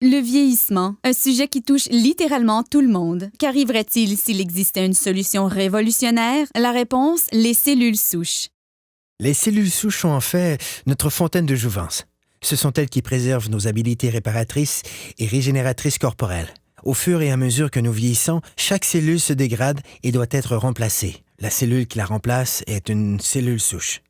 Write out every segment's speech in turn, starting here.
Le vieillissement, un sujet qui touche littéralement tout le monde. Qu'arriverait-il s'il existait une solution révolutionnaire? La réponse, les cellules souches. Les cellules souches sont en fait notre fontaine de jouvence. Ce sont elles qui préservent nos habiletés réparatrices et régénératrices corporelles. Au fur et à mesure que nous vieillissons, chaque cellule se dégrade et doit être remplacée. La cellule qui la remplace est une cellule souche.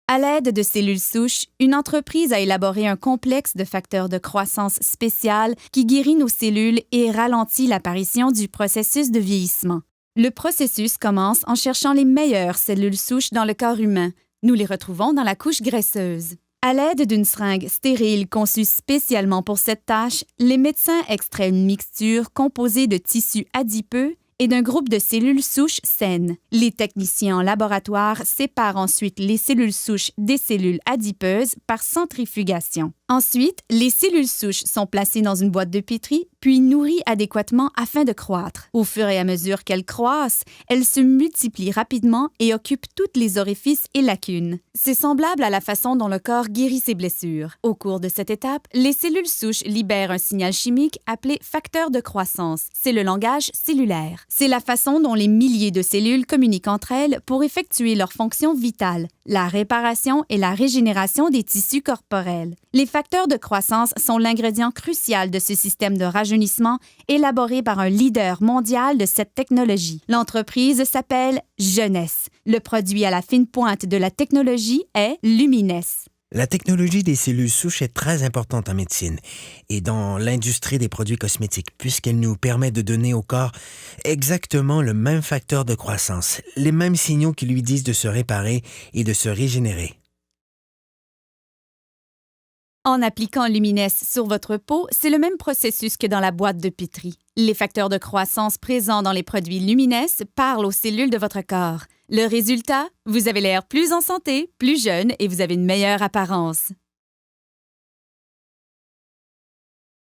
À l'aide de cellules souches, une entreprise a élaboré un complexe de facteurs de croissance spécial qui guérit nos cellules et ralentit l'apparition du processus de vieillissement. Le processus commence en cherchant les meilleures cellules souches dans le corps humain. Nous les retrouvons dans la couche graisseuse. À l'aide d'une seringue stérile conçue spécialement pour cette tâche, les médecins extraient une mixture composée de tissus adipeux et d'un groupe de cellules souches saines. Les techniciens en laboratoire séparent ensuite les cellules souches des cellules adipeuses par centrifugation. Ensuite, les cellules souches sont placées dans une boîte de pétri, puis nourries adéquatement afin de croître. Au fur et à mesure qu'elles croissent, elles se multiplient rapidement et occupent toutes les orifices et lacunes. C'est semblable à la façon dont le corps guérit ses blessures. Au cours de cette étape, les cellules souches libèrent un signal chimique appelé facteur de croissance. C'est le langage cellulaire. C'est la façon dont les milliers de cellules communiquent entre elles pour effectuer leurs fonctions vitales, la réparation et la régénération des tissus corporels. Les facteurs de croissance sont l'ingrédient crucial de ce système de rajeunissement élaboré par un leader mondial de cette technologie. L'entreprise s'appelle Jeunesse. Le produit à la fine pointe de la technologie est Lumines. La technologie des cellules souches est très importante en médecine et dans l'industrie des produits cosmétiques puisqu'elle nous permet de donner au corps exactement le même facteur de croissance, les mêmes signaux qui lui disent de se réparer et de se régénérer. En appliquant Lumines sur votre peau, c'est le même processus que dans la boîte de pétri. Les facteurs de croissance présents dans les produits Lumines parlent aux cellules de votre corps. Le résultat, vous avez l'air plus en santé, plus jeune et vous avez une meilleure apparence.